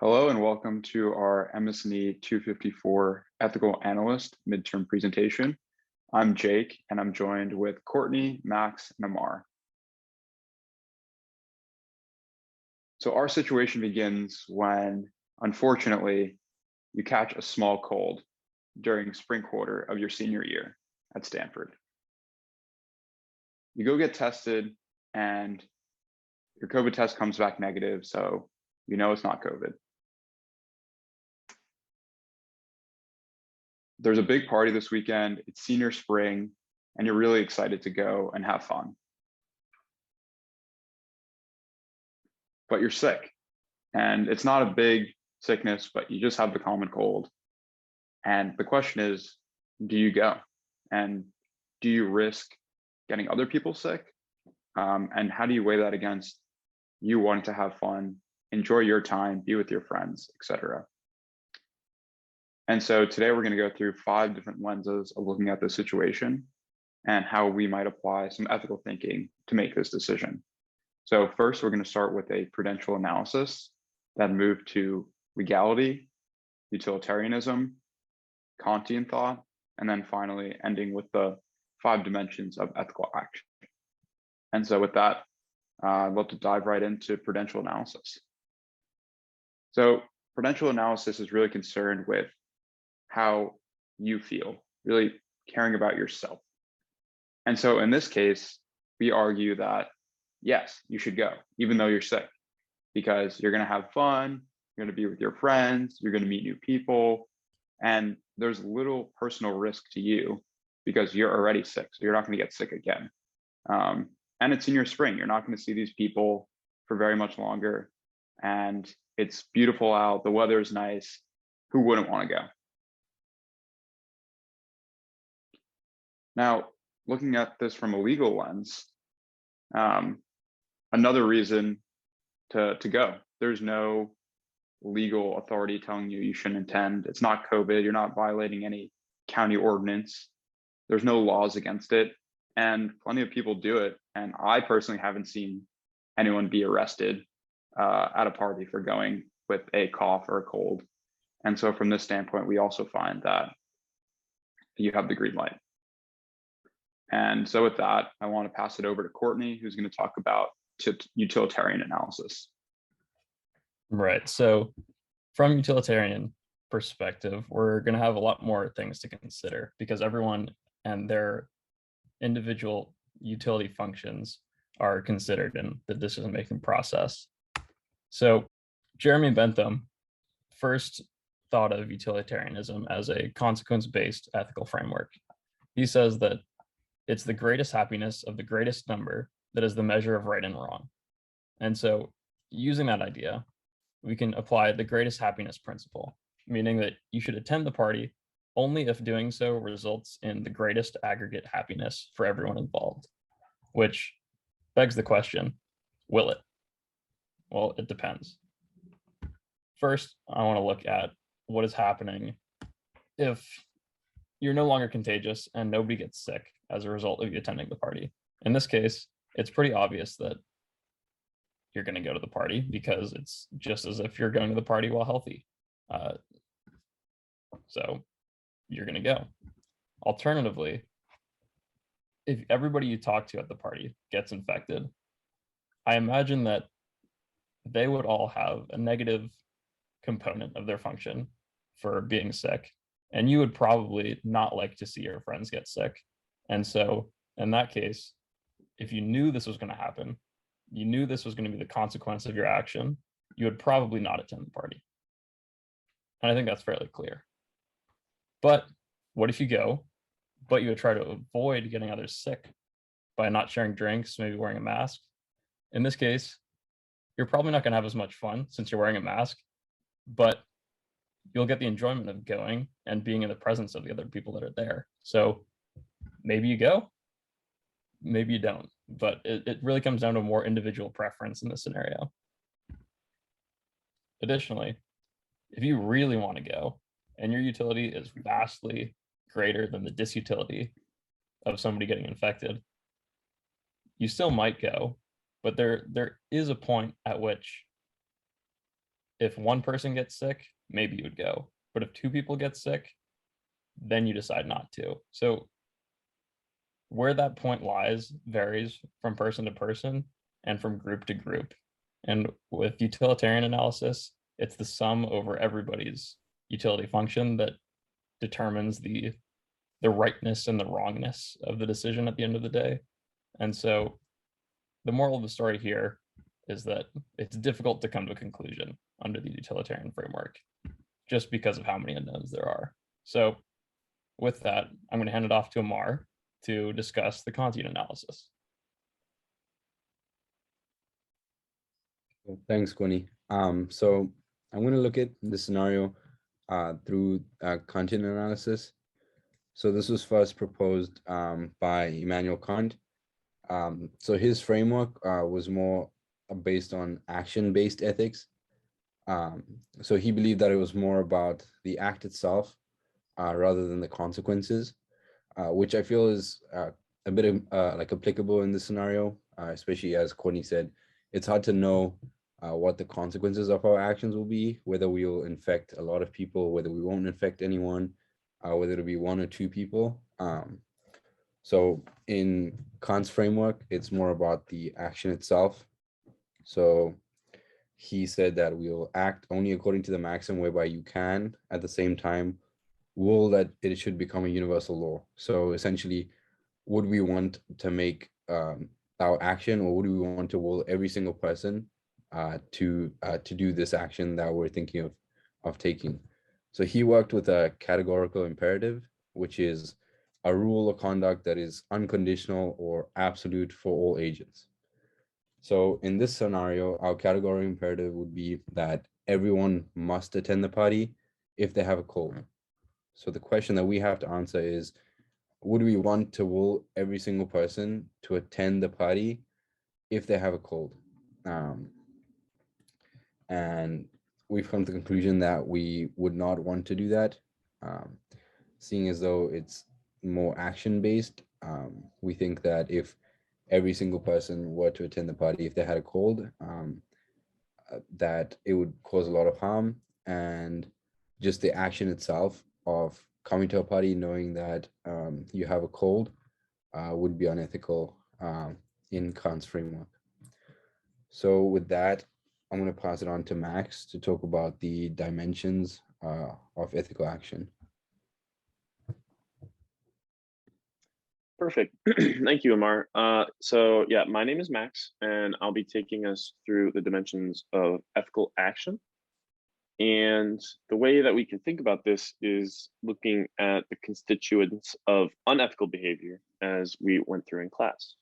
Hello and welcome to our MS&E 254 Ethical Analyst midterm presentation. I'm Jake and I'm joined with Courtney, Max, and Ammaar. So our situation begins when, unfortunately, you catch a small cold during spring quarter of your senior year at Stanford. You go get tested and your COVID test comes back negative, so you know it's not COVID. There's a big party this weekend, it's senior spring, and you're really excited to go and have fun. But you're sick, and it's not a big sickness, but you just have the common cold. And the question is, do you go? And do you risk getting other people sick? And how do you weigh that against you wanting to have fun, enjoy your time, be with your friends, etc.? And so today we're going to go through 5 different lenses of looking at this situation and how we might apply some ethical thinking to make this decision. So first, we're going to start with a prudential analysis, then move to legality, utilitarianism, Kantian thought, and then finally ending with the 5 dimensions of ethical action. And so with that, I'd love to dive right into prudential analysis. So prudential analysis is really concerned with how you feel, really caring about yourself. And so in this case, we argue that, yes, you should go, even though you're sick, because you're going to have fun, you're going to be with your friends, you're going to meet new people, and there's little personal risk to you because you're already sick, so you're not going to get sick again. And it's in your spring, you're not going to see these people for very much longer, and it's beautiful out, the weather is nice, who wouldn't want to go? Now, looking at this from a legal lens, another reason to go, there's no legal authority telling you you shouldn't attend. It's not COVID, you're not violating any county ordinance. There's no laws against it. And plenty of people do it. And I personally haven't seen anyone be arrested at a party for going with a cough or a cold. And so from this standpoint, we also find that you have the green light. And so with that, I want to pass it over to Courtney, who's going to talk about utilitarian analysis. Right. So from utilitarian perspective, we're going to have a lot more things to consider because everyone and their individual utility functions are considered in the decision-making process. So Jeremy Bentham first thought of utilitarianism as a consequence-based ethical framework. He says that it's the greatest happiness of the greatest number that is the measure of right and wrong. And so using that idea, we can apply the greatest happiness principle, meaning that you should attend the party only if doing so results in the greatest aggregate happiness for everyone involved, which begs the question, will it? Well, it depends. First, I want to look at what is happening if you're no longer contagious and nobody gets sick as a result of you attending the party. In this case, it's pretty obvious that you're going to go to the party because it's just as if you're going to the party while healthy. So you're going to go. Alternatively, if everybody you talk to at the party gets infected, I imagine that they would all have a negative component of their function for being sick. And you would probably not like to see your friends get sick. And so in that case, if you knew this was going to happen, you knew this was going to be the consequence of your action, you would probably not attend the party. And I think that's fairly clear. But what if you go, but you would try to avoid getting others sick by not sharing drinks, maybe wearing a mask? In this case, you're probably not going to have as much fun since you're wearing a mask, but you'll get the enjoyment of going and being in the presence of the other people that are there. So maybe you go, maybe you don't, but it really comes down to more individual preference in this scenario. Additionally, if you really want to go and your utility is vastly greater than the disutility of somebody getting infected, you still might go, but there is a point at which if one person gets sick, maybe you would go. But if two people get sick, then you decide not to. So where that point lies varies from person to person and from group to group. And with utilitarian analysis, it's the sum over everybody's utility function that determines the rightness and the wrongness of the decision at the end of the day. And so the moral of the story here is that it's difficult to come to a conclusion under the utilitarian framework just because of how many unknowns there are. So with that, I'm going to hand it off to Ammaar to discuss the Kantian analysis. Thanks, Connie. So I'm going to look at the scenario through Kantian analysis. So this was first proposed by Immanuel Kant. So his framework was more based on action-based ethics. So he believed that it was more about the act itself rather than the consequences, which I feel is a bit like applicable in this scenario, especially as Courtney said, it's hard to know what the consequences of our actions will be, whether we will infect a lot of people, whether we won't infect anyone, whether it'll be one or two people. So in Kant's framework, it's more about the action itself. So he said that we will act only according to the maxim whereby you can, at the same time, will that it should become a universal law. So essentially, would we want to make our action, or would we want to will every single person to do this action that we're thinking of taking? So he worked with a categorical imperative, which is a rule or conduct that is unconditional or absolute for all agents. So in this scenario, our categorical imperative would be that everyone must attend the party if they have a cold. So the question that we have to answer is, would we want to will every single person to attend the party if they have a cold? And we've come to the conclusion that we would not want to do that, seeing as though it's more action-based. We think that if every single person were to attend the party if they had a cold, that it would cause a lot of harm, and just the action itself of coming to a party knowing that you have a cold would be unethical in Kant's framework. So with that, I'm going to pass it on to Max to talk about the dimensions of ethical action. Perfect. Thank you, Ammaar. So yeah, my name is Max, and I'll be taking us through the dimensions of ethical action. And the way that we can think about this is looking at the constituents of unethical behavior as we went through in class.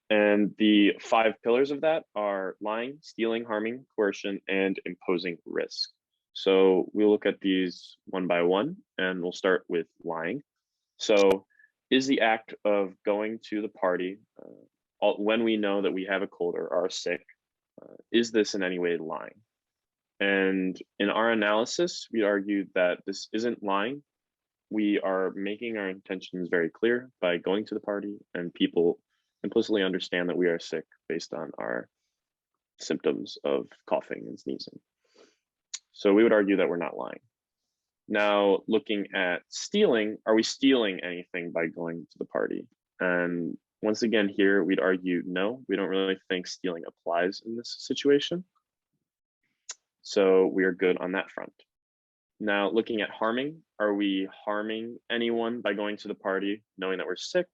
And the 5 pillars of that are lying, stealing, harming, coercion, and imposing risk. So we'll look at these one by one, and we'll start with lying. So is the act of going to the party when we know that we have a cold or are sick, is this in any way lying? And in our analysis, we argued that this isn't lying. We are making our intentions very clear by going to the party, and people implicitly understand that we are sick based on our symptoms of coughing and sneezing. So we would argue that we're not lying. Now, looking at stealing, are we stealing anything by going to the party? And once again, here we'd argue no, we don't really think stealing applies in this situation. So we are good on that front. Now, looking at harming, are we harming anyone by going to the party knowing that we're sick?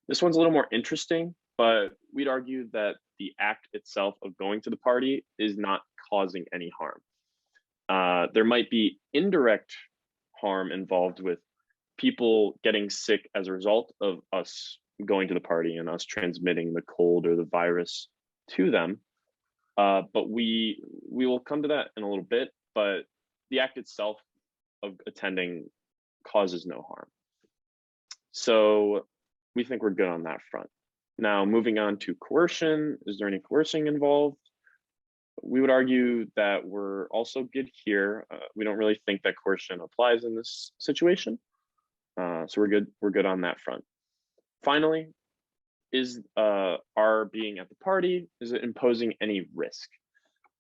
This one's a little more interesting, but we'd argue that the act itself of going to the party is not causing any harm. There might be indirect harm involved with people getting sick as a result of us going to the party and us transmitting the cold or the virus to them. But we will come to that in a little bit, but the act itself of attending causes no harm. So we think we're good on that front. Now, moving on to coercion, is there any coercing involved? We would argue that we're also good here. We don't really think that coercion applies in this situation. So we're good on that front. Finally, is our being at the party, is it imposing any risk?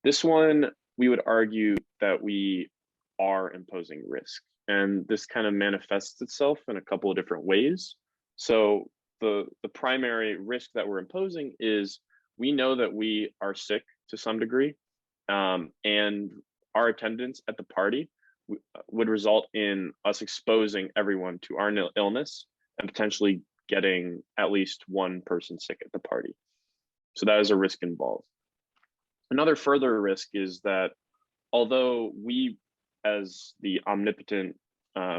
This one we would argue that we are imposing risk. And this kind of manifests itself in a couple of different ways. So the primary risk that we're imposing is we know that we are sick to some degree, and our attendance at the party would result in us exposing everyone to our illness and potentially getting at least one person sick at the party. So that is a risk involved. Another further risk is that although we, as the omnipotent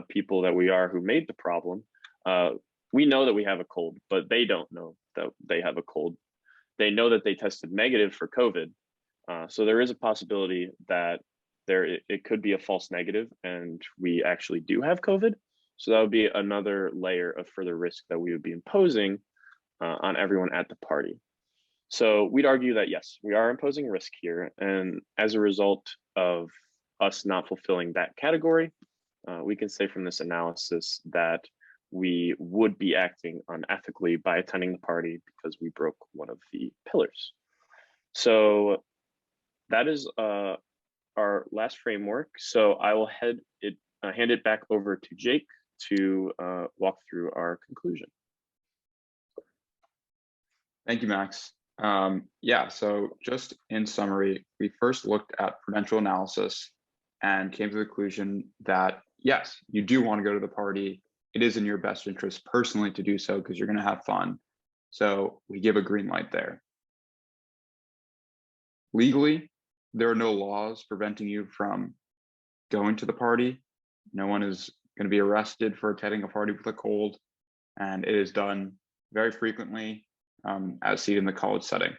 people that we are who made the problem, we know that we have a cold, but they don't know that they have a cold. They know that they tested negative for COVID. So there is a possibility that it could be a false negative and we actually do have COVID. So that would be another layer of further risk that we would be imposing on everyone at the party. So we'd argue that, yes, we are imposing risk here. And as a result of us not fulfilling that category, we can say from this analysis that we would be acting unethically by attending the party because we broke one of the pillars. So that is our last framework. So I will hand it back over to Jake to walk through our conclusion. Thank you, Max. Yeah, so just in summary, we first looked at prudential analysis and came to the conclusion that, yes, you do want to go to the party. It is in your best interest personally to do so because you're going to have fun. So we give a green light there. Legally, there are no laws preventing you from going to the party. No one is going to be arrested for attending a party with a cold, and it is done very frequently, as seen in the college setting.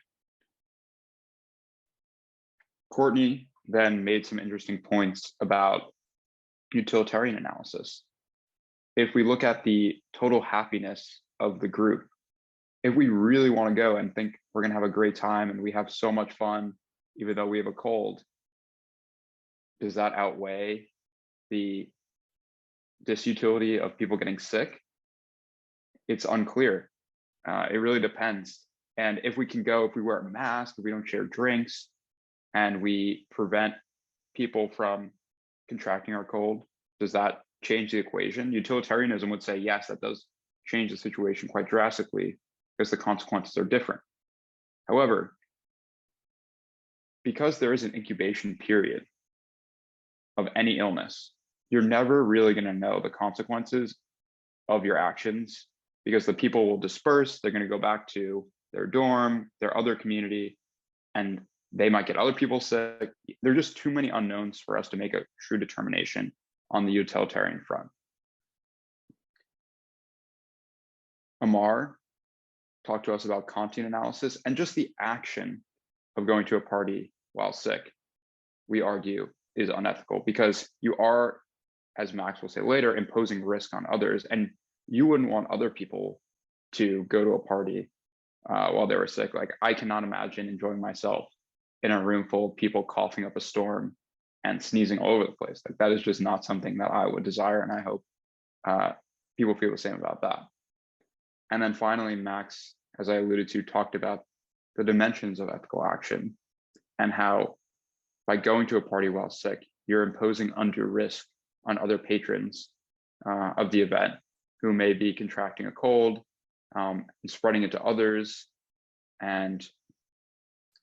Courtney then made some interesting points about utilitarian analysis. If we look at the total happiness of the group, if we really want to go and think we're going to have a great time and we have so much fun, even though we have a cold, does that outweigh the disutility of people getting sick? It's unclear. It really depends. And if we can go, if we wear a mask, if we don't share drinks, and we prevent people from contracting our cold, does that change the equation? Utilitarianism would say, yes, that does change the situation quite drastically because the consequences are different. However, because there is an incubation period of any illness, you're never really going to know the consequences of your actions because the people will disperse. They're going to go back to their dorm, their other community, and they might get other people sick. There are just too many unknowns for us to make a true determination on the utilitarian front. Ammaar talked to us about Kantian analysis and just the action of going to a party while sick, we argue, is unethical because you are, as Max will say later, imposing risk on others, and you wouldn't want other people to go to a party while they were sick. Like, I cannot imagine enjoying myself in a room full of people coughing up a storm and sneezing all over the place. Like, that is just not something that I would desire, and I hope people feel the same about that. And then finally, Max, as I alluded to, talked about the dimensions of ethical action and how by going to a party while sick, you're imposing undue risk on other patrons of the event who may be contracting a cold and spreading it to others. And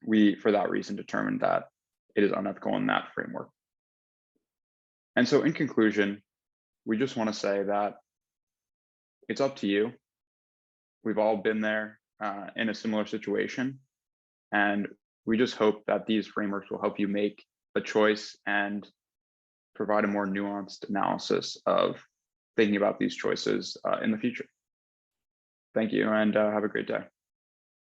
we, for that reason, determined that it is unethical in that framework. And so in conclusion, we just want to say that it's up to you. We've all been there in a similar situation. And we just hope that these frameworks will help you make a choice and provide a more nuanced analysis of thinking about these choices in the future. Thank you, and have a great day.